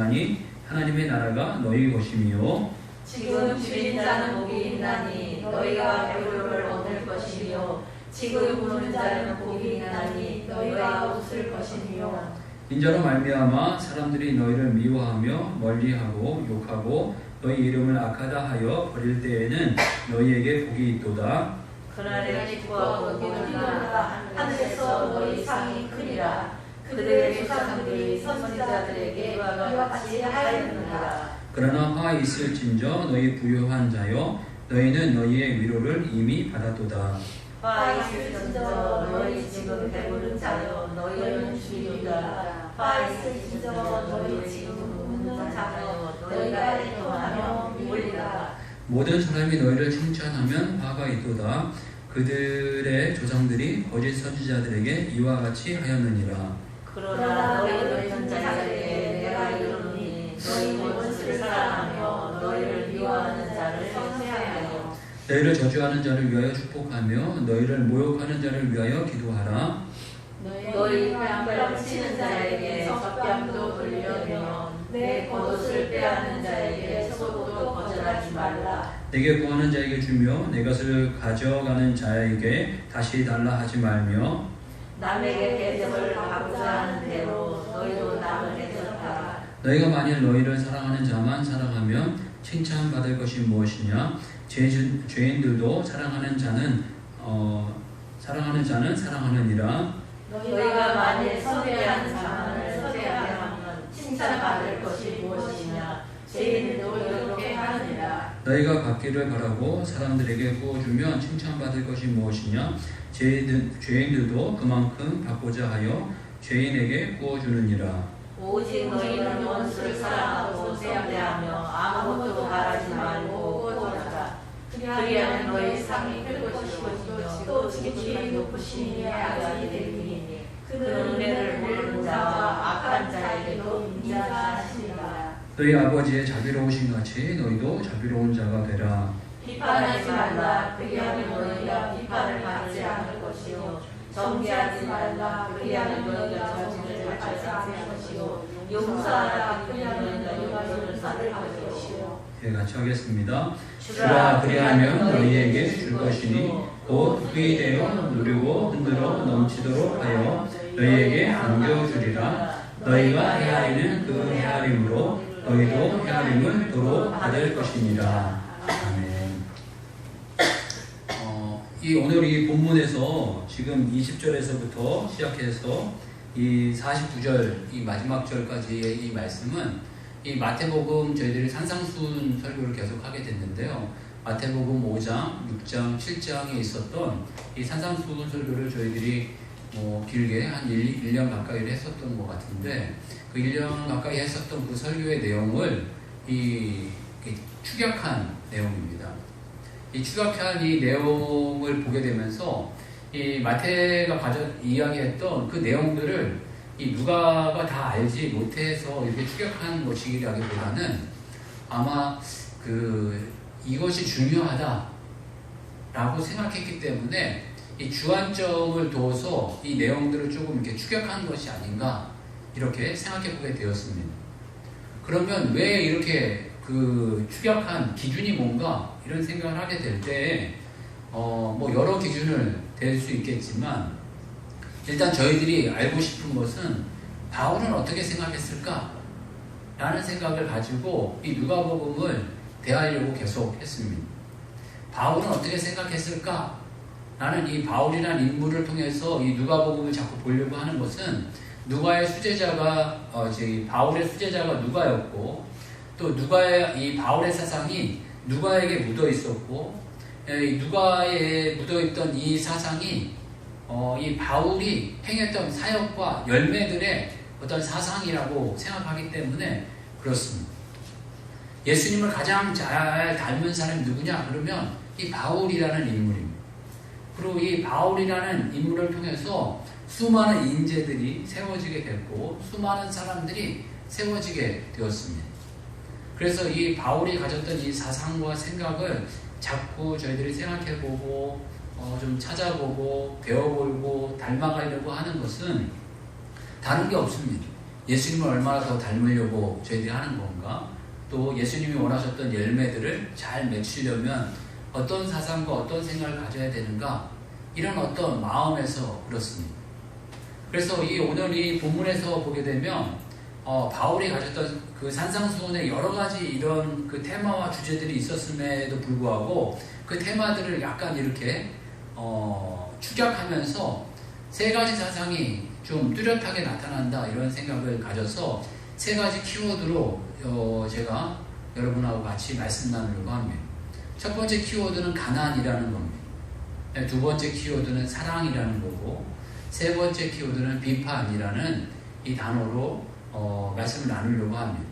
있나니 하나님의 나라가 너희 것이며 지금 줄인 자는 복이 있나니 너희가 배부름을 얻을 것이며 지금 부는 자는 복이 있나니 너희가 웃을 것이며 인자로 말미암아 사람들이 너희를 미워하며 멀리하고 욕하고 너희 이름을 악하다 하여 버릴 때에는 너희에게 복이 있도다. 그날에 기뻐하고 기도하라. 하늘에서 너희 상이 크리라. 그들의 조상들이 선지자들에게 이와 같이 하였느니라. 그러나 화 있을진저 너희 부요한 자여 너희는 너희의 위로를 이미 받았도다. 화 있을진저 너희 지금 배부른 자여 너희는 주이리라. 화 있을진저 너희 지금 굶는 자여 너희가 애통하며 울리라. 모든 사람이 너희를 칭찬하면 화가 있도다. 그들의 조상들이 거짓 선지자들에게 이와 같이 하였느니라. 그러나 너희를 전자들에게 내가 이르노니 너희 원수를 사랑하며 너희를 미워하는 자를 성례하여 너희를 저주하는 자를 위하여 축복하며 너희를 모욕하는 자를 위하여 기도하라. 너희 뺨 치는 자에게 젖뺨도 돌려주며 내 겉옷을 빼앗는 자에게 속옷도 거절하지 말라. 내게 구하는 자에게 주며 내 것을 가져가는 자에게 다시 달라 하지 말며 남에게 대접을 받고자 하는 대로 너희도 남을 대접하라. 너희가 만일 너희를 사랑하는 자만 사랑하면 칭찬받을 것이 무엇이냐? 죄인들도 사랑하는 자는 사랑하느니라. 너희가 만일 선대하는 자만을 선대하게 하면 칭찬받을 것이 무엇이냐? 죄인들도 이렇게 하느니라. 너희가 받기를 바라고 사람들에게 구워주면 칭찬받을 것이 무엇이냐? 죄인들도 그만큼 받고자 하여 죄인에게 구워주느니라. 오직 너희는 원수를 사랑하고 세대하며 아무것도 바라지 말고 구워주라. 그리하면 너희 상이 클 것이며 또 지극히 높으심이 아가이 되리니 그 은혜를 모르는 자와 악한 자에게도 인자하시리라. 너희 아버지의 자비로우신 같이 너희도 자비로운 자가 되라. 비판하지 말라. 그리하면 너희가 비판을 받지 않을 것이요 정죄하지 말라. 그리하면 너희가 정죄를 받지 않을 것이요 용서하라. 그리하면 너희가 용서를 받을 것이요. 네, 같이 하겠습니다. 주라 그리하면 너희에게 줄 것이니 곧 후이되어 누리고 흔들어 넘치도록 하여 너희에게 안겨주리라. 너희가 헤아리는 그 헤아림으로 너희도 헤아림을 도로 받을 것이니라. 아멘. 오늘 이 본문에서 지금 20절에서부터 시작해서 이 49절 이 마지막 절까지의 이 말씀은 이 마태복음 저희들이 산상수훈 설교를 계속 하게 됐는데요. 마태복음 5장, 6장, 7장에 있었던 이 산상수훈 설교를 저희들이 길게 한 1년 가까이 했었던 것 같은데 그 1년 가까이 했었던 그 설교의 내용을 축약한 내용입니다. 이 추격한 이 내용을 보게 되면서 이 마태가 이야기했던 그 내용들을 이 누가가 다 알지 못해서 이렇게 추격한 것이라기보다는 아마 이것이 중요하다라고 생각했기 때문에 이 주안점을 둬서 이 내용들을 조금 이렇게 추격한 것이 아닌가 이렇게 생각해 보게 되었습니다. 그러면 왜 이렇게 추격한 기준이 뭔가 이런 생각을 하게 될 때 여러 기준을 댈 수 있겠지만 일단 저희들이 알고 싶은 것은 바울은 어떻게 생각했을까? 라는 생각을 가지고 이 누가복음을 대하려고 계속 했습니다. 바울은 어떻게 생각했을까? 라는 이 바울이라는 인물을 통해서 이 누가복음을 자꾸 보려고 하는 것은 바울의 수제자가 누가였고 또 이 바울의 사상이 누가에게 묻어 있었고 누가에 묻어 있던 이 사상이 이 바울이 행했던 사역과 열매들의 어떤 사상이라고 생각하기 때문에 그렇습니다. 예수님을 가장 잘 닮은 사람이 누구냐? 그러면 이 바울이라는 인물입니다. 그리고 이 바울이라는 인물을 통해서 수많은 인재들이 세워지게 됐고 수많은 사람들이 세워지게 되었습니다. 그래서 이 바울이 가졌던 이 사상과 생각을 자꾸 저희들이 생각해보고 좀 찾아보고 배워보고 닮아가려고 하는 것은 다른 게 없습니다. 예수님을 얼마나 더 닮으려고 저희들이 하는 건가? 또 예수님이 원하셨던 열매들을 잘 맺히려면 어떤 사상과 어떤 생각을 가져야 되는가? 이런 어떤 마음에서 그렇습니다. 그래서 오늘 이 본문에서 보게 되면 바울이 가졌던 그 산상수훈의 여러 가지 이런 그 테마와 주제들이 있었음에도 불구하고 그 테마들을 약간 이렇게 축약하면서 세 가지 사상이 좀 뚜렷하게 나타난다 이런 생각을 가져서 세 가지 키워드로 제가 여러분하고 같이 말씀 나누려고 합니다. 첫 번째 키워드는 가난이라는 겁니다. 두 번째 키워드는 사랑이라는 거고 세 번째 키워드는 비판이라는 이 단어로 말씀을 나누려고 합니다.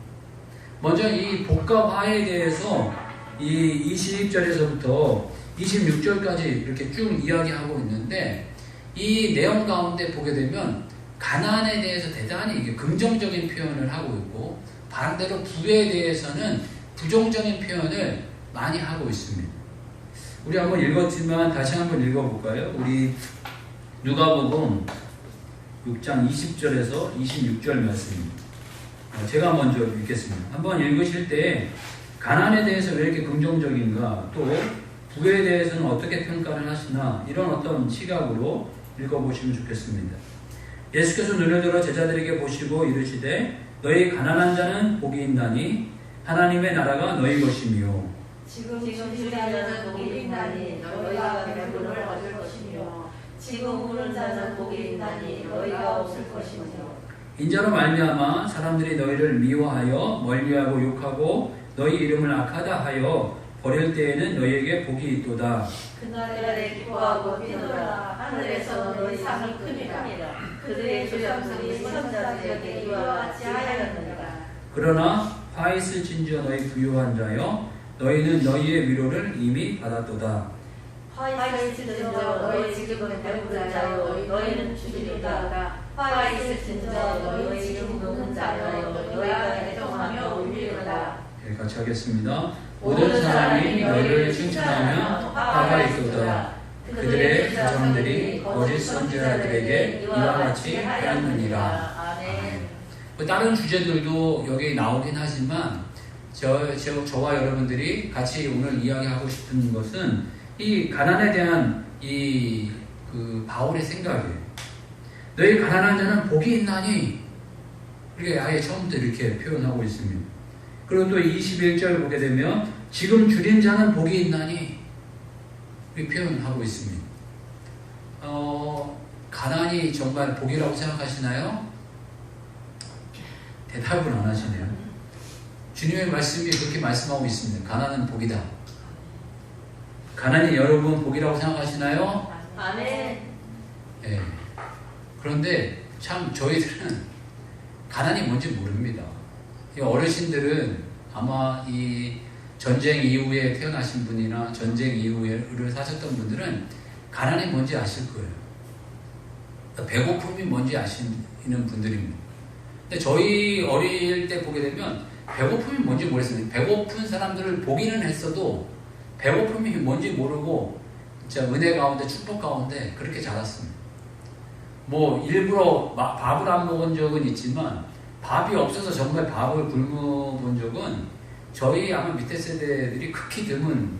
먼저 이 복과화에 대해서 이 22절에서부터 26절까지 이렇게 쭉 이야기하고 있는데 이 내용 가운데 보게 되면 가난에 대해서 대단히 이게 긍정적인 표현을 하고 있고 반대로 부에 대해서는 부정적인 표현을 많이 하고 있습니다. 우리 한번 읽었지만 다시 한번 읽어볼까요? 우리 누가복음 6장 20절에서 26절 말씀입니다. 제가 먼저 읽겠습니다. 한번 읽으실 때 가난에 대해서 왜 이렇게 긍정적인가 또 부에 대해서는 어떻게 평가를 하시나 이런 어떤 시각으로 읽어보시면 좋겠습니다. 예수께서 눈을 들어 제자들에게 보시고 이르시되 너희 가난한 자는 복이 있나니 하나님의 나라가 너희 것이며 지금 주신 자는 복이 있나니 너희가 배부를 얻을 것이며 지금 우는 자는 복이 있나니 너희가 없을 것이며 인자로 말미암아 사람들이 너희를 미워하여 멀리하고 욕하고 너희 이름을 악하다 하여 버릴 때에는 너희에게 복이 있도다. 그날에 기뻐하고 뛰노라. 하늘에서 너희 상이 크니라. 그들의 조상들이 선자들에게 이와 같이 하였느니라. 그러나 화 있을진저 너희 부유한 자여 너희는 너희의 위로를 이미 받았도다. 화 있을진저 너희 지금은 배부른 자여 너희는 주리로다. 화 있을진저 너희 지금 노는 자여 너희가 애통하며 울리로다. 같이 하겠습니다. 모든 사람이 너희를 칭찬하며 화가 있도다. 그들의 조상들이 거짓 선지자들에게 이와 같이 하였느니라. 아멘. 다른 주제들도 여기 나오긴 하지만 저와 여러분들이 같이 오늘 이야기하고 싶은 것은 이 가난에 대한 그 바울의 생각이에요. 너희 가난한 자는 복이 있나니 이렇게 아예 처음부터 이렇게 표현하고 있습니다. 그리고 또 21절 보게 되면 지금 줄인 자는 복이 있나니 이렇게 표현하고 있습니다. 가난이 정말 복이라고 생각하시나요? 대답을 안 하시네요. 주님의 말씀이 그렇게 말씀하고 있습니다. 가난은 복이다. 가난이 여러분 복이라고 생각하시나요? 아멘. 네. 그런데 참 저희들은 가난이 뭔지 모릅니다. 어르신들은 아마 이 전쟁 이후에 태어나신 분이나 전쟁 이후를 사셨던 분들은 가난이 뭔지 아실 거예요. 배고픔이 뭔지 아시는 분들입니다. 근데 저희 어릴 때 보게 되면 배고픔이 뭔지 모르겠습니다. 배고픈 사람들을 보기는 했어도 배고픔이 뭔지 모르고 진짜 은혜 가운데 축복 가운데 그렇게 자랐습니다. 뭐 일부러 밥을 안 먹은 적은 있지만 밥이 없어서 정말 밥을 굶어본 적은 저희 아마 밑에 세대들이 극히 드문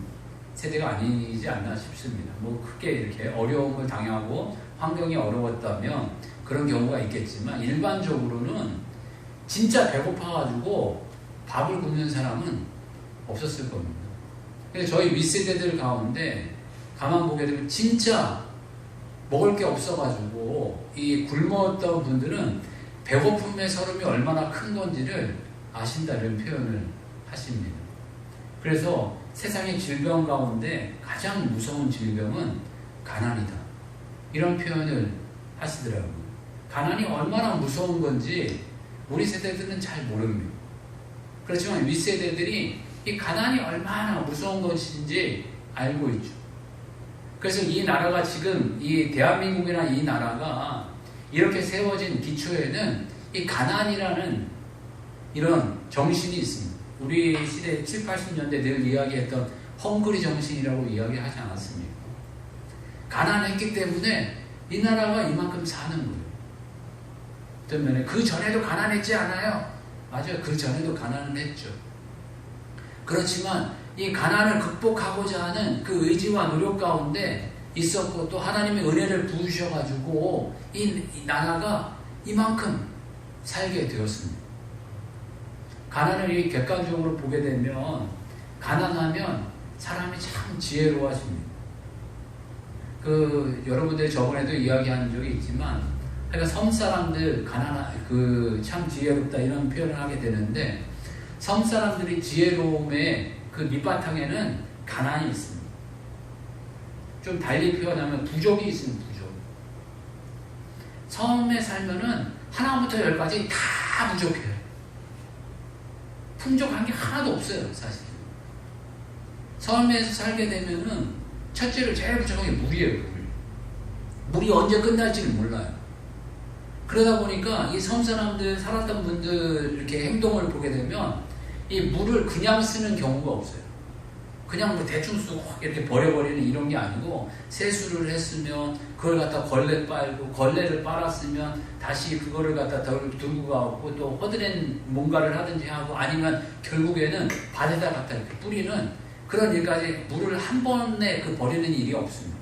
세대가 아니지 않나 싶습니다. 뭐 크게 이렇게 어려움을 당하고 환경이 어려웠다면 그런 경우가 있겠지만 일반적으로는 진짜 배고파가지고 밥을 굶는 사람은 없었을 겁니다. 그래서 저희 윗세대들 가운데 가만 보게 되면 진짜 먹을 게 없어가지고 이 굶었던 분들은 배고픔의 서름이 얼마나 큰 건지를 아신다는 표현을 하십니다. 그래서 세상의 질병 가운데 가장 무서운 질병은 가난이다. 이런 표현을 하시더라고요. 가난이 얼마나 무서운 건지 우리 세대들은 잘 모릅니다. 그렇지만 윗세대들이 이 가난이 얼마나 무서운 것인지 알고 있죠. 그래서 이 나라가 지금 이 대한민국이나 이 나라가 이렇게 세워진 기초에는 이 가난이라는 이런 정신이 있습니다. 우리 시대 7, 80년대 늘 이야기했던 헝그리 정신이라고 이야기하지 않았습니까? 가난했기 때문에 이 나라가 이만큼 사는 거예요. 어떤 면에 그 전에도 가난했지 않아요? 맞아요. 그 전에도 가난은 했죠. 그렇지만 이 가난을 극복하고자 하는 그 의지와 노력 가운데 있었고 또 하나님의 은혜를 부으셔가지고 이 나라가 이만큼 살게 되었습니다. 가난을 이 객관적으로 보게 되면 가난하면 사람이 참 지혜로워집니다. 여러분들이 저번에도 이야기한 적이 있지만 그러니까 섬 사람들 참 지혜롭다 이런 표현을 하게 되는데 섬 사람들이 지혜로움의 그 밑바탕에는 가난이 있습니다. 좀 달리 표현하면 부족이 있습니다. 부족. 섬에 살면은 하나부터 열까지 다 부족해요. 풍족한 게 하나도 없어요, 사실. 섬에서 살게 되면은 첫째로 제일 부족한 게 물이에요, 물. 물이 언제 끝날지는 몰라요. 그러다 보니까 이 섬 사람들, 살았던 분들 이렇게 행동을 보게 되면 이 물을 그냥 쓰는 경우가 없어요. 그냥 뭐 대충 쓰고 확 이렇게 버려버리는 이런 게 아니고 세수를 했으면 그걸 갖다 걸레 빨고 걸레를 빨았으면 다시 그거를 갖다 들고 가고 또 허드렛 뭔가를 하든지 하고 아니면 결국에는 밭에다 갖다 이렇게 뿌리는 그런 일까지 물을 한 번에 버리는 일이 없습니다.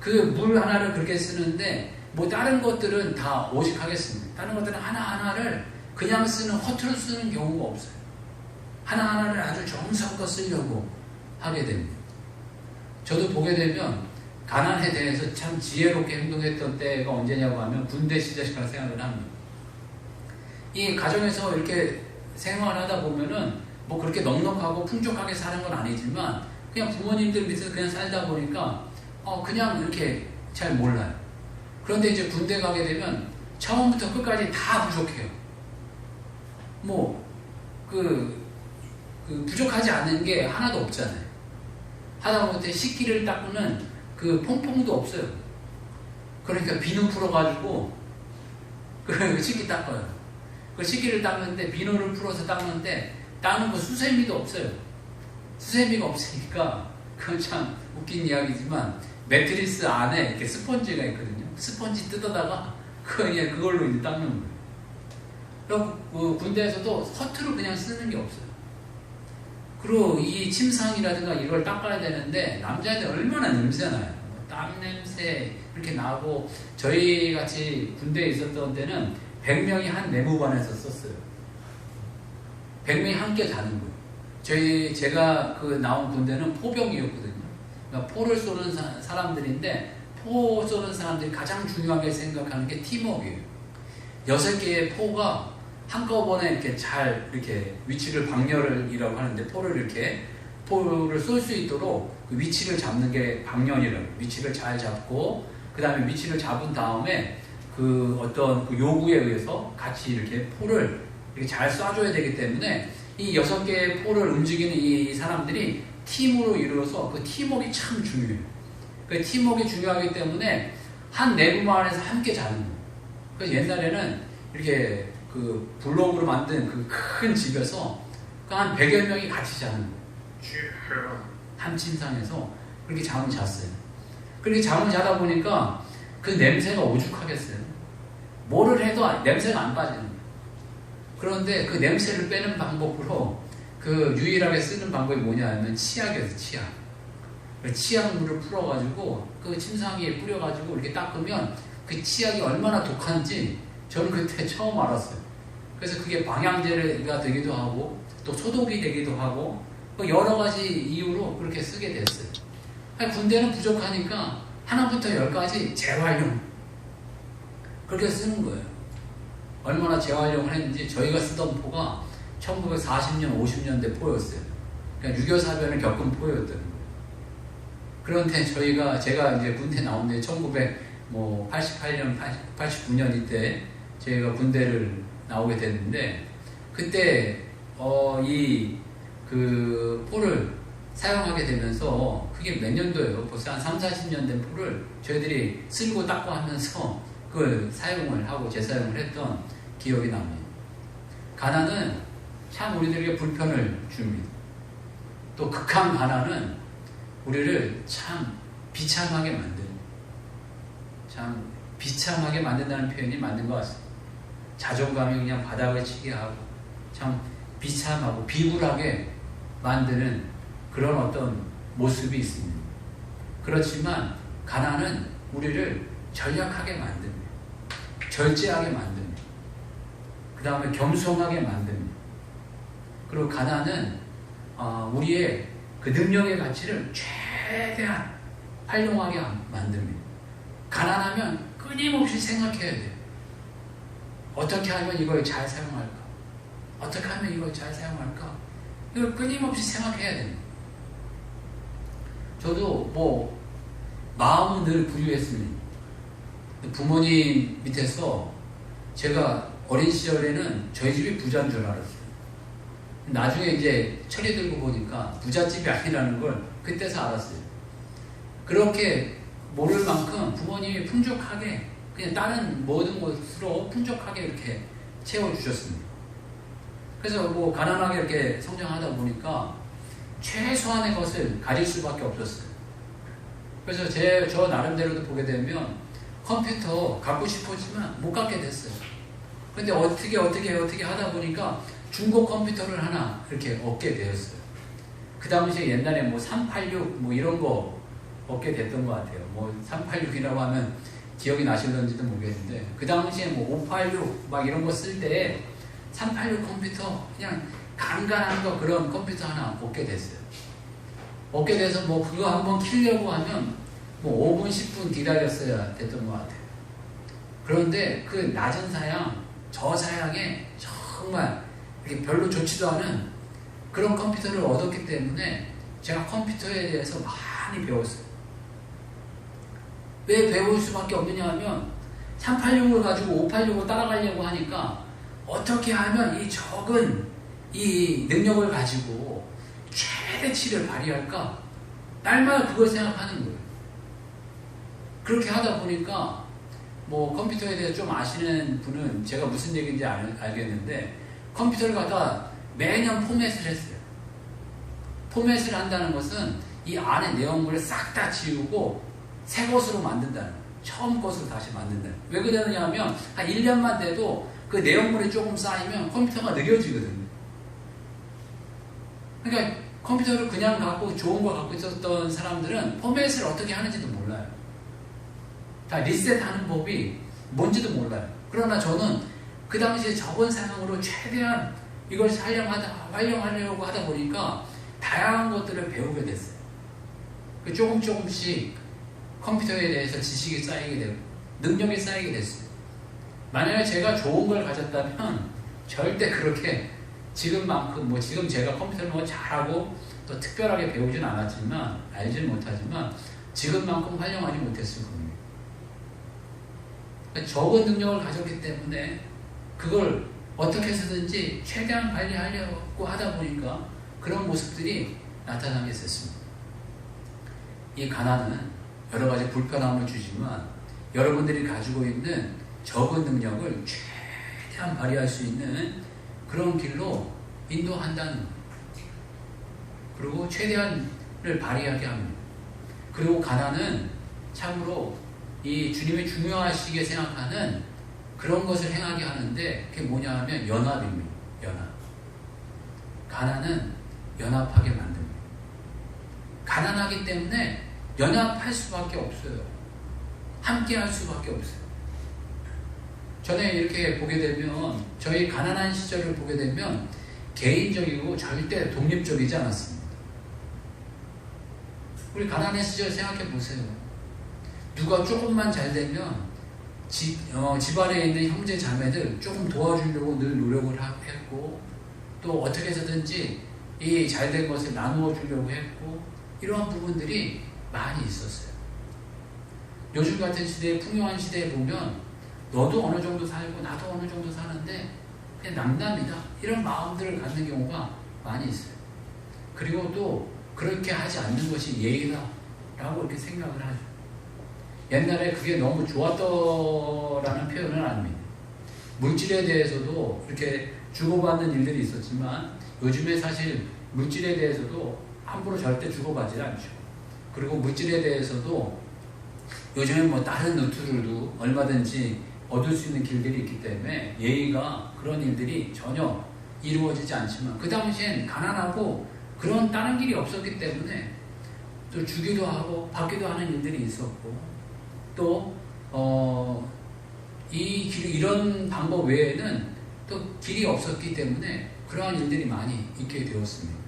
그 물 하나를 그렇게 쓰는데 뭐 다른 것들은 다 오직하겠습니다. 다른 것들은 하나하나를 그냥 쓰는 허투루 쓰는 경우가 없어요. 하나하나를 아주 정성껏 쓰려고 하게 됩니다. 저도 보게 되면 가난에 대해서 참 지혜롭게 행동했던 때가 언제냐고 하면 군대 시절이라고 생각을 합니다. 이 가정에서 이렇게 생활하다 보면은 뭐 그렇게 넉넉하고 풍족하게 사는 건 아니지만 그냥 부모님들 밑에서 그냥 살다 보니까 그냥 이렇게 잘 몰라요. 그런데 이제 군대 가게 되면 처음부터 끝까지 다 부족해요. 부족하지 않은 게 하나도 없잖아요. 하다못해 식기를 닦는 그 퐁퐁도 없어요. 그러니까 비누 풀어가지고 그 식기 닦아요. 그 식기를 닦는데 비누를 풀어서 닦는데 닦는 거 수세미도 없어요. 수세미가 없으니까 그건 참 웃긴 이야기지만 매트리스 안에 이렇게 스펀지가 있거든요. 스펀지 뜯어다가 그걸로 이제 닦는 거예요. 그리고 군대에서도 허투루 그냥 쓰는 게 없어요. 그리고 이 침상이라든가 이걸 닦아야 되는데 남자애들 얼마나 냄새나요. 땀 냄새 이렇게 나고 저희 같이 군대에 있었던 때는 100명이 한 내무반에서 썼어요. 100명이 함께 자는 거예요. 제가 나온 군대는 포병이었거든요. 그러니까 포를 쏘는 사람들인데 포 쏘는 사람들이 가장 중요하게 생각하는 게 팀워크예요. 6개의 포가 한꺼번에 이렇게 잘 이렇게 위치를 방열이라고 하는데 포를 쏠 수 있도록 그 위치를 잡는 게 방열이라고. 위치를 잘 잡고 그 다음에 위치를 잡은 다음에 어떤 요구에 의해서 같이 이렇게 포를 이렇게 잘 쏴줘야 되기 때문에 이 6개의 포를 움직이는 이 사람들이 팀으로 이루어서 그 팀워크가 참 중요해요. 그 팀워크가 중요하기 때문에 한 내부만 안에서 함께 자는 거예요. 그래서 옛날에는 이렇게 블록으로 만든 큰 집에서 한 100여 명이 같이 자는 거예요. 한 침상에서 그렇게 잠을 잤어요. 그렇게 잠을 자다 보니까 그 냄새가 오죽하겠어요. 뭐를 해도 냄새가 안 빠지는 거예요. 그런데 그 냄새를 빼는 방법으로 유일하게 쓰는 방법이 뭐냐면 치약이었어요. 치약. 치약물을 풀어가지고 그 침상 위에 뿌려가지고 이렇게 닦으면 그 치약이 얼마나 독한지 저는 그때 처음 알았어요. 그래서 그게 방향제가 되기도 하고 또 소독이 되기도 하고 여러 가지 이유로 그렇게 쓰게 됐어요. 군대는 부족하니까 하나부터 10까지 재활용 그렇게 쓰는 거예요. 얼마나 재활용을 했는지 저희가 쓰던 포가 1940년, 50년대 포였어요. 그러니까 6.25 사변을 겪은 포였던 거예요. 그런데 제가 이제 군대 나온 데 1988년, 89년 이때 저희가 군대를 나오게 됐는데 그때 포를 사용하게 되면서 그게 몇 년도예요? 벌써 한 30-40년 된 포를 저희들이 쓸고 닦고 하면서 그걸 사용을 하고 재사용을 했던 기억이 납니다. 가난은 참 우리들에게 불편을 줍니다. 또 극한 가난은 우리를 참 비참하게 만듭니다. 참 비참하게 만든다는 표현이 맞는 것 같습니다. 자존감이 그냥 바닥을 치게 하고 참 비참하고 비굴하게 만드는 그런 어떤 모습이 있습니다. 그렇지만 가난은 우리를 전략하게 만듭니다. 절제하게 만듭니다. 그 다음에 겸손하게 만듭니다. 그리고 가난은 우리의 그 능력의 가치를 최대한 활용하게 만듭니다. 가난하면 끊임없이 생각해야 돼요. 어떻게 하면 이걸 잘 사용할까? 어떻게 하면 이걸 잘 사용할까? 이걸 끊임없이 생각해야 됩니다. 저도 마음은 늘 부유했습니다. 부모님 밑에서 제가 어린 시절에는 저희 집이 부자인 줄 알았어요. 나중에 이제 철이 들고 보니까 부잣집이 아니라는 걸 그때서 알았어요. 그렇게 모를 만큼 부모님이 풍족하게 그냥 다른 모든 것으로 풍족하게 이렇게 채워주셨습니다. 그래서 가난하게 이렇게 성장하다 보니까 최소한의 것을 가질 수밖에 없었어요. 그래서 저 나름대로도 보게 되면 컴퓨터 갖고 싶었지만 못 갖게 됐어요. 근데 어떻게 하다 보니까 중고 컴퓨터를 하나 이렇게 얻게 되었어요. 그 당시에 옛날에 386 이런 거 얻게 됐던 것 같아요. 386이라고 하면 기억이 나실런지도 모르겠는데 그 당시에 586 이런 거 쓸 때 386 컴퓨터 그냥 간간한 거 그런 컴퓨터 하나 얻게 됐어요. 얻게 돼서 그거 한번 키려고 하면 5분 10분 기다렸어야 됐던 것 같아요. 그런데 그 낮은 사양 저사양에 정말 이렇게 별로 좋지도 않은 그런 컴퓨터를 얻었기 때문에 제가 컴퓨터에 대해서 많이 배웠어요. 왜 배울 수밖에 없느냐 하면 386을 가지고 586을 따라가려고 하니까 어떻게 하면 이 적은 이 능력을 가지고 최대치를 발휘할까? 날마다 그걸 생각하는 거예요. 그렇게 하다 보니까 컴퓨터에 대해서 좀 아시는 분은 제가 무슨 얘기인지 알겠는데 컴퓨터를 갖다 매년 포맷을 했어요. 포맷을 한다는 것은 이 안에 내용물을 싹 다 지우고 새 것으로 만든다는 거예요. 처음 것으로 다시 만든다는 거예요. 왜 그러냐 하면 한 1년만 돼도 그 내용물이 조금 쌓이면 컴퓨터가 느려지거든요. 그러니까 컴퓨터를 그냥 갖고 좋은 거 갖고 있었던 사람들은 포맷을 어떻게 하는지도 몰라요. 다 리셋하는 법이 뭔지도 몰라요. 그러나 저는 그 당시에 적은 상황으로 최대한 이걸 활용하려고 하다 보니까 다양한 것들을 배우게 됐어요. 조금씩 컴퓨터에 대해서 지식이 쌓이게 되고 능력이 쌓이게 됐어요. 만약에 제가 좋은 걸 가졌다면 절대 그렇게 지금만큼 지금 제가 컴퓨터를 잘하고 또 특별하게 배우진 않았지만 알지는 못하지만 지금만큼 활용하지 못했을 겁니다. 적은 능력을 가졌기 때문에 그걸 어떻게 해서든지 최대한 관리하려고 하다 보니까 그런 모습들이 나타나게 됐습니다. 이 가난은 여러 가지 불편함을 주지만 여러분들이 가지고 있는 적은 능력을 최대한 발휘할 수 있는 그런 길로 인도한다는 거예요. 그리고 최대한을 발휘하게 합니다. 그리고 가난은 참으로 이 주님이 중요하시게 생각하는 그런 것을 행하게 하는데 그게 뭐냐 하면 연합입니다. 연합. 가난은 연합하게 만듭니다. 가난하기 때문에 연합할 수밖에 없어요. 함께 할 수밖에 없어요. 전에 이렇게 보게 되면 저희 가난한 시절을 보게 되면 개인적이고 절대 독립적이지 않았습니다. 우리 가난한 시절 생각해 보세요. 누가 조금만 잘 되면 집안에 있는 형제 자매들 조금 도와주려고 늘 노력을 했고 또 어떻게 해서든지 이 잘된 것을 나누어 주려고 했고 이러한 부분들이 많이 있었어요. 요즘 같은 시대에 풍요한 시대에 보면 너도 어느 정도 살고 나도 어느 정도 사는데 그냥 남남이다 이런 마음들을 갖는 경우가 많이 있어요. 그리고 또 그렇게 하지 않는 것이 예의다 라고 이렇게 생각을 하죠. 옛날에 그게 너무 좋았더라는 표현은 아닙니다. 물질에 대해서도 이렇게 주고받는 일들이 있었지만 요즘에 사실 물질에 대해서도 함부로 절대 주고받지 않죠. 그리고 물질에 대해서도 요즘에 다른 노트들도 얼마든지 얻을 수 있는 길들이 있기 때문에 예의가 그런 일들이 전혀 이루어지지 않지만 그 당시엔 가난하고 그런 다른 길이 없었기 때문에 또 주기도 하고 받기도 하는 일들이 있었고 또 이런 방법 외에는 또 길이 없었기 때문에 그러한 일들이 많이 있게 되었습니다.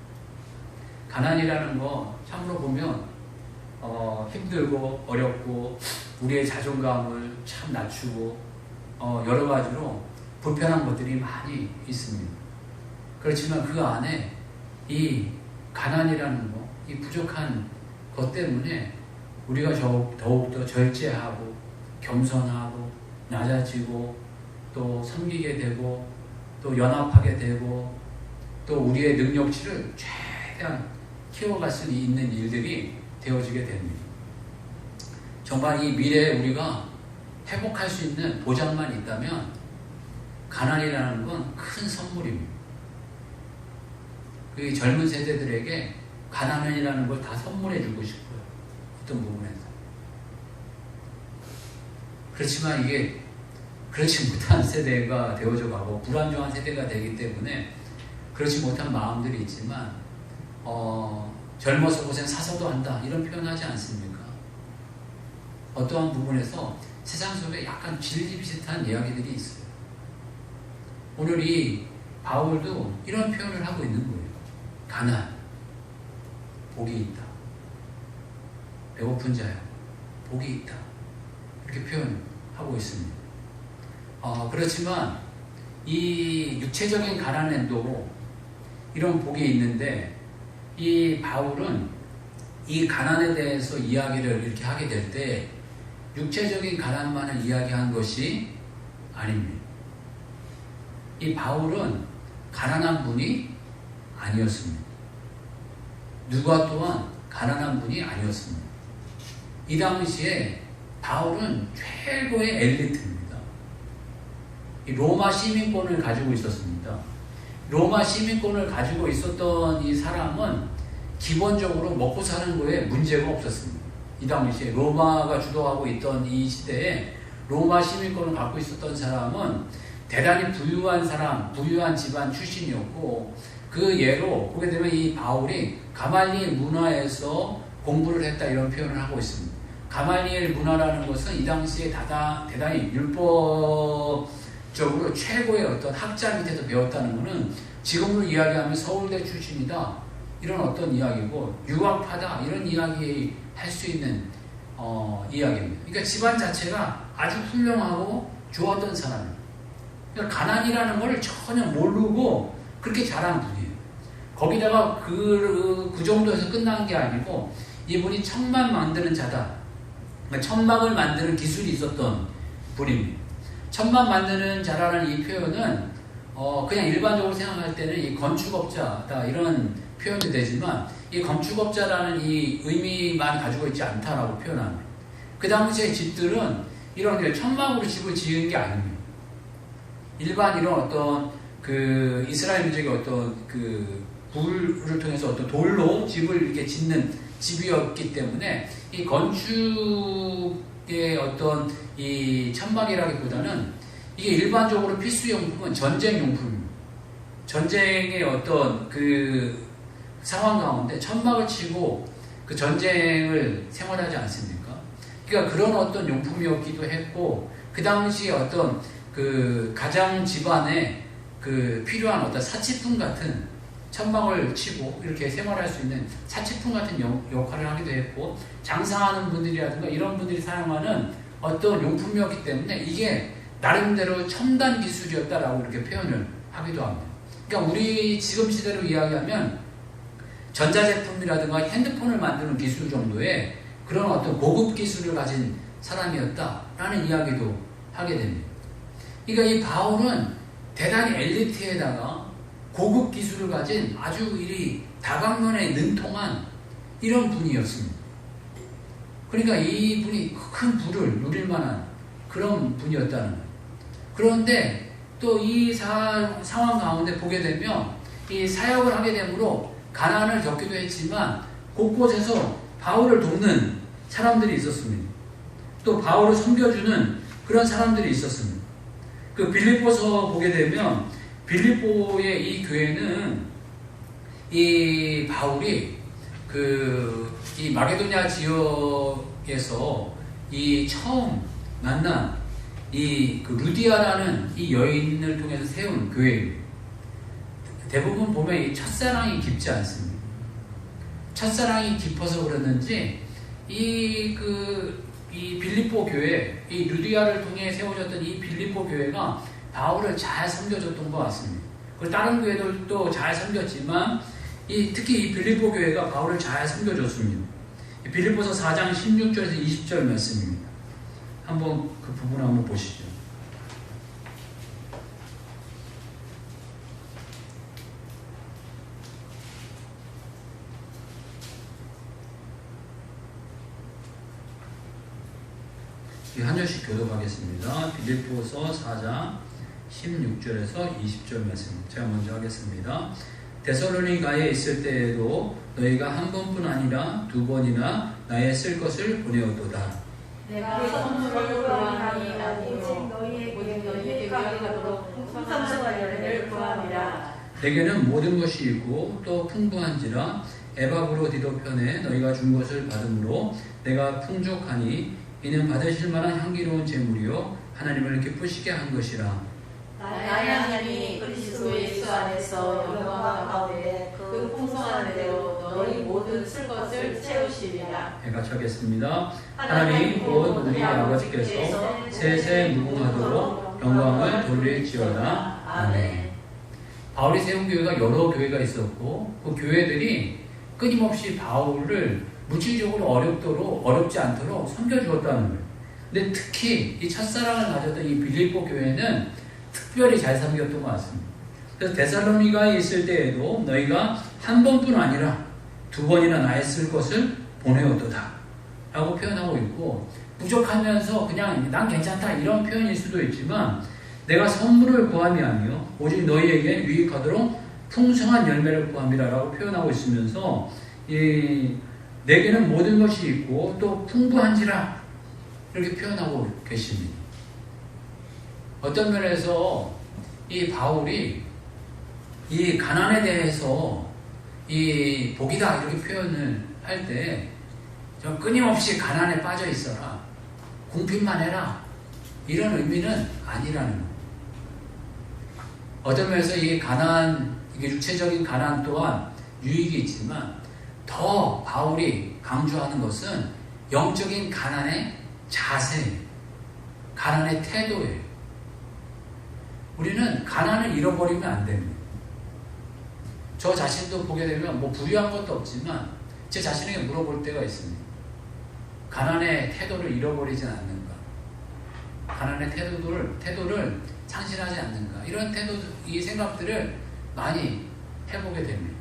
가난이라는 거 참으로 보면 힘들고 어렵고 우리의 자존감을 참 낮추고 여러 가지로 불편한 것들이 많이 있습니다. 그렇지만 그 안에 이 가난이라는 거, 이 부족한 것 때문에 우리가 더욱더 절제하고 겸손하고 낮아지고 또 섬기게 되고 또 연합하게 되고 또 우리의 능력치를 최대한 키워갈 수 있는 일들이 되어지게 됩니다. 정말 이 미래에 우리가 회복할 수 있는 보장만 있다면 가난이라는 건 큰 선물입니다. 그 젊은 세대들에게 가난이라는 걸 다 선물해 주고 싶어요. 어떤 부분에서. 그렇지만 이게 그렇지 못한 세대가 되어져 가고 불안정한 세대가 되기 때문에 그렇지 못한 마음들이 있지만 젊어서 고생 사서도 한다 이런 표현하지 않습니까? 어떠한 부분에서 세상 속에 약간 진리 비슷한 이야기들이 있어요. 오늘 이 바울도 이런 표현을 하고 있는 거예요. 가난, 복이 있다. 배고픈 자야, 복이 있다. 이렇게 표현하고 있습니다. 그렇지만 이 육체적인 가난에도 이런 복이 있는데 이 바울은 이 가난에 대해서 이야기를 이렇게 하게 될 때 육체적인 가난만을 이야기한 것이 아닙니다. 이 바울은 가난한 분이 아니었습니다. 누가 또한 가난한 분이 아니었습니다. 이 당시에 바울은 최고의 엘리트입니다. 이 로마 시민권을 가지고 있었습니다. 로마 시민권을 가지고 있었던 이 사람은 기본적으로 먹고 사는 거에 문제가 없었습니다. 이 당시에 로마가 주도하고 있던 이 시대에 로마 시민권을 갖고 있었던 사람은 대단히 부유한 사람, 부유한 집안 출신이었고 그 예로 보게 되면 이 바울이 가말리엘 문화에서 공부를 했다 이런 표현을 하고 있습니다. 가말리엘 문화라는 것은 이 당시에 대단히 율법적으로 최고의 어떤 학자 밑에서 배웠다는 것은 지금으로 이야기하면 서울대 출신이다 이런 어떤 이야기고 유학파다 이런 이야기 할 수 있는 이야기입니다. 그러니까 집안 자체가 아주 훌륭하고 좋았던 사람입니다. 그러니까 가난이라는 걸 전혀 모르고 그렇게 자란 분이에요. 거기다가 그 정도에서 끝난 게 아니고 이분이 천막 만드는 자다. 그러니까 천막을 만드는 기술이 있었던 분입니다. 천막 만드는 자라는 이 표현은 그냥 일반적으로 생각할 때는 이 건축업자다 이런 표현이 되지만 이 건축업자라는 이 의미만 가지고 있지 않다라고 표현합니다. 그 당시의 집들은 이런 천막으로 집을 지은 게 아닙니다. 일반 이런 어떤 그 이스라엘 민족의 어떤 그 불을 통해서 어떤 돌로 집을 이렇게 짓는 집이었기 때문에 이 건축의 어떤 이 천막이라기보다는 이게 일반적으로 필수용품은 전쟁용품입니다. 전쟁의 어떤 그 상황 가운데 천막을 치고 그 전쟁을 생활하지 않습니까? 그러니까 그런 어떤 용품이었기도 했고 그 당시에 어떤 그 가장 집안에 그 필요한 어떤 사치품 같은 천막을 치고 이렇게 생활할 수 있는 사치품 같은 역할을 하기도 했고 장사하는 분들이라든가 이런 분들이 사용하는 어떤 용품이었기 때문에 이게 나름대로 첨단 기술이었다라고 이렇게 표현을 하기도 합니다. 그러니까 우리 지금 시대로 이야기하면 전자제품이라든가 핸드폰을 만드는 기술 정도의 그런 어떤 고급 기술을 가진 사람이었다라는 이야기도 하게 됩니다. 그러니까 이 바울은 대단히 엘리트에다가 고급 기술을 가진 아주 이 다방면에 능통한 이런 분이었습니다. 그러니까 이 분이 큰 부를 누릴 만한 그런 분이었다는 거예요. 그런데 또 이 상황 가운데 보게 되면 이 사역을 하게 되므로 가난을 겪기도 했지만 곳곳에서 바울을 돕는 사람들이 있었습니다. 또 바울을 섬겨주는 그런 사람들이 있었습니다. 그 빌립보서 보게 되면 빌립보의 이 교회는 이 바울이 이 마게도냐 지역에서 이 처음 만난 그 루디아라는 이 여인을 통해서 세운 교회입니다. 대부분 보면 이 첫사랑이 깊지 않습니다. 첫사랑이 깊어서 그랬는지 이 빌립보 교회, 이 루디아를 통해 세워졌던 이 빌립보 교회가 바울을 잘 섬겨줬던 것 같습니다. 그리고 다른 교회들도 잘 섬겼지만 특히 이 빌립보 교회가 바울을 잘 섬겨줬습니다. 빌립보서 4장 16절에서 20절 말씀입니다. 한번 그 부분 한번 보시죠. 한 절씩 교독하겠습니다. 빌립보서 4장 16절에서 20절 말씀 제가 먼저 하겠습니다. 데살로니가에 있을 때에도 너희가 한 번뿐 아니라 두 번이나 나의 쓸 것을 보내었도다. 내가 선물을 구하니 오직 너희에게 유익하도록 풍성한 열매를 구함이라. 내게는 모든 것이 있고 또 풍부한지라 에바브로디도 편에 너희가 준 것을 받음으로 내가 풍족하니 이는 받으실 만한 향기로운 제물이요 하나님을 기쁘시게 한 것이라. 나의 하나님이 그리스도 예수 안에서 영광 가운데 그 풍성한 대로 너희 모든 쓸 것을 채우시리라. 같이 하겠습니다. 하나님 곧 우리 아버지께서 세세 무궁하도록 영광을 돌릴지어다. 아멘. 바울이 세운 교회가 여러 교회가 있었고 그 교회들이 끊임없이 바울을 물질적으로 어렵지 않도록 섬겨주었다는 거예요. 근데 특히 이 첫사랑을 가졌던 이 빌립보 교회는 특별히 잘 섬겼던 것 같습니다. 그래서 데살로니가에 있을 때에도 너희가 한 번뿐 아니라 두 번이나 나의 쓸 것을 보내었도다 라고 표현하고 있고, 부족하면서 그냥 난 괜찮다 이런 표현일 수도 있지만 내가 선물을 구함이 아니요 오직 너희에게 유익하도록 풍성한 열매를 구함이라 라고 표현하고 있으면서 내게는 모든 것이 있고 또 풍부한지라 이렇게 표현하고 계십니다. 어떤 면에서 이 바울이 이 가난에 대해서 이 복이다 이렇게 표현을 할 때 좀 끊임없이 가난에 빠져 있어라, 궁핍만 해라 이런 의미는 아니라는 거예요. 어떤 면에서 이 가난, 이게 육체적인 가난 또한 유익이 있지만 더 바울이 강조하는 것은 영적인 가난의 자세, 가난의 태도예요. 우리는 가난을 잃어버리면 안 됩니다. 저 자신도 보게 되면 뭐 부유한 것도 없지만 제 자신에게 물어볼 때가 있습니다. 가난의 태도를 잃어버리진 않는가? 가난의 태도를 상실하지 않는가? 이런 이 생각들을 많이 해보게 됩니다.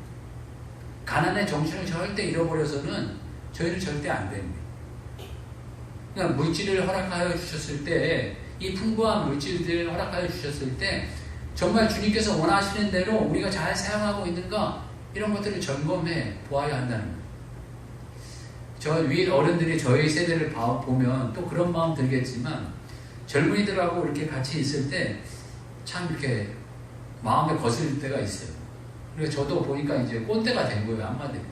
가난의 정신을 절대 잃어버려서는 저희는 절대 안 됩니다. 그러니까 물질을 허락하여 주셨을 때, 이 풍부한 물질들을 허락하여 주셨을 때 정말 주님께서 원하시는 대로 우리가 잘 사용하고 있는가, 이런 것들을 점검해 보아야 한다는 거예요. 저 위 어른들이 저희 세대를 보면 또 그런 마음 들겠지만 젊은이들하고 이렇게 같이 있을 때 참 이렇게 마음에 거슬릴 때가 있어요. 그래서 저도 보니까 이제 꼰대가 된 거예요, 한마디로.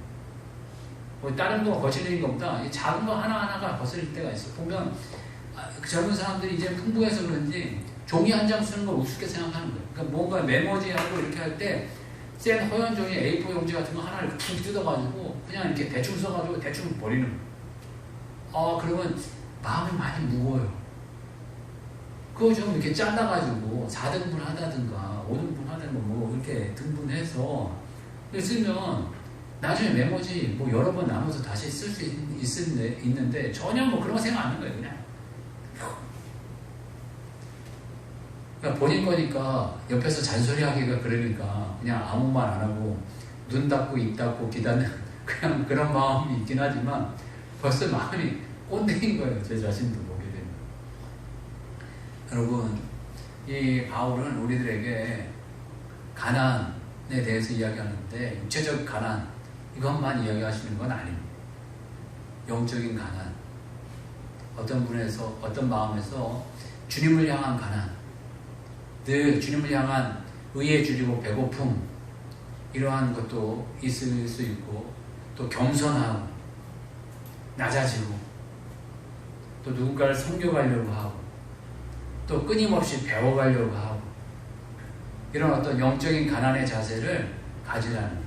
뭐 다른 거 거슬리는 것보다 이 작은 거 하나하나가 거슬릴 때가 있어요. 보면 젊은 사람들이 이제 풍부해서 그런지 종이 한 장 쓰는 걸 우습게 생각하는 거예요. 그러니까 뭔가 메모지하고 이렇게 할 때 센 허연 종이 A4 용지 같은 거 하나를 툭 뜯어가지고 그냥 이렇게 대충 써가지고 대충 버리는 거예요. 그러면 마음이 많이 무거워요. 그거 좀 이렇게 잘라가지고 4등분 하다든가 5등분 하다든가 뭐 이렇게 등분해서 쓰면 나중에 메모지 뭐 여러 번 나눠서 다시 쓸 수 있는데 전혀 뭐 그런 거 생각 안 하는 거예요, 그냥. 그러니까 본인 거니까 옆에서 잔소리하기가 그러니까 그냥 아무 말 안 하고 눈 닫고 입 닫고 기다리는 그냥 그런 마음이 있긴 하지만 벌써 마음이 꼰대인 거예요. 제 자신도 보게 되면. 여러분, 이 바울은 우리들에게 가난에 대해서 이야기하는데 육체적 가난 이것만 이야기하시는 건 아닙니다. 영적인 가난, 어떤 분에서 어떤 마음에서 주님을 향한 가난, 늘 주님을 향한 의에 줄이고 배고픔, 이러한 것도 있을 수 있고, 또 겸손하고 낮아지고, 또 누군가를 섬겨가려고 하고, 또 끊임없이 배워가려고 하고, 이런 어떤 영적인 가난의 자세를 가지라는,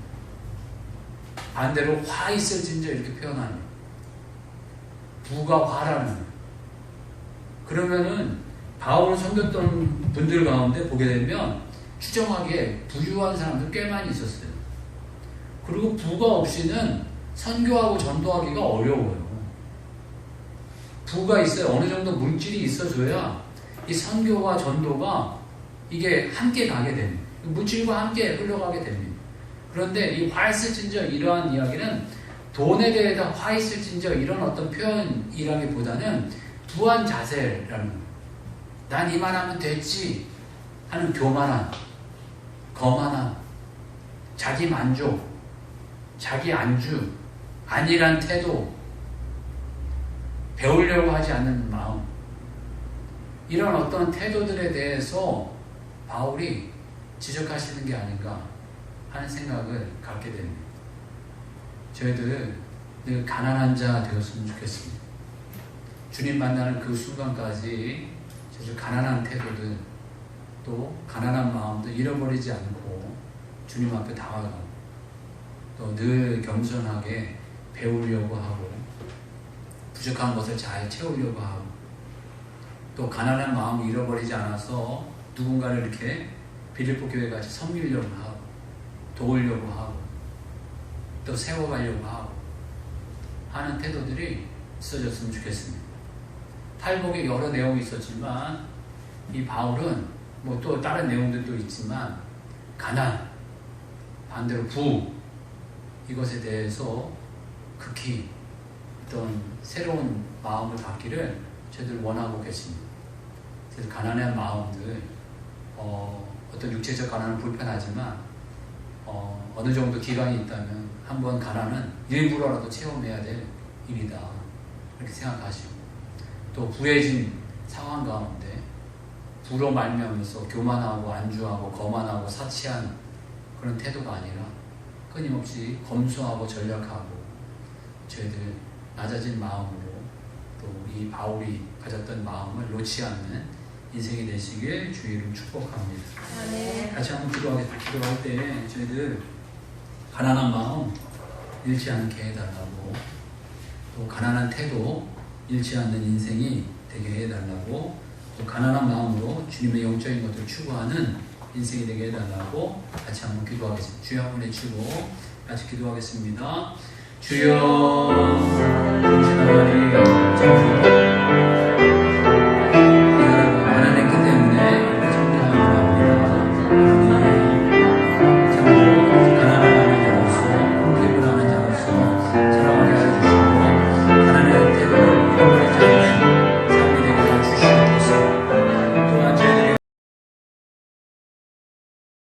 반대로 화 있을진저 이렇게 표현하는, 부가 화라는. 그러면은 바울을 섬겼던 분들 가운데 보게 되면 추정하기에 부유한 사람들 꽤 많이 있었어요. 그리고 부가 없이는 선교하고 전도하기가 어려워요. 부가 있어야, 어느 정도 물질이 있어줘야 이 선교와 전도가 이게 함께 가게 됩니다. 물질과 함께 흘러가게 됩니다. 그런데 이 화 있을진저 이러한 이야기는 돈에 대해서 화 있을진저 이런 어떤 표현이라기보다는 부한 자세라는 거예요. 난 이만하면 됐지 하는 교만함, 거만함, 자기 만족, 자기 안주, 안일한 태도, 배우려고 하지 않는 마음, 이런 어떤 태도들에 대해서 바울이 지적하시는 게 아닌가 하는 생각을 갖게 됩니다. 저희들 늘 가난한 자 되었으면 좋겠습니다. 주님 만나는 그 순간까지 저희들 가난한 태도들, 또 가난한 마음도 잃어버리지 않고 주님 앞에 다가가고, 또 늘 겸손하게 배우려고 하고, 부족한 것을 잘 채우려고 하고, 또 가난한 마음을 잃어버리지 않아서 누군가를 이렇게 빌립보 교회같이 섬기려고 하고, 도우려고 하고, 또 세워가려고 하고 하는 태도들이 있어졌으면 좋겠습니다. 팔복에 여러 내용이 있었지만 이 바울은 뭐 또 다른 내용들도 있지만 가난, 반대로 부, 이것에 대해서 극히 어떤 새로운 마음을 갖기를 저희들 원하고 계십니다. 그래서 가난한 마음들, 어떤 육체적 가난은 불편하지만 어느 정도 기간이 있다면 한번 가난은 일부러라도 체험해야 될 일이다, 이렇게 생각하시고, 또 부해진 상황 가운데 부로 말미암아서 교만하고 안주하고 거만하고 사치한 그런 태도가 아니라 끊임없이 검소하고 전략하고 저희들 낮아진 마음으로 또 이 바울이 가졌던 마음을 놓지 않는 인생이 되시길 주의 이름 축복합니다. 네. 같이 한번 기도할 때 저희들 가난한 마음 잃지 않게 해달라고, 또 가난한 태도 잃지 않는 인생이 되게 해달라고, 또 가난한 마음으로 주님의 영적인 것들을 추구하는 인생이 되게 해달라고 같이 한번 기도하겠습니다. 주여 한번 외치고 같이 기도하겠습니다. 주여, 당신 하나님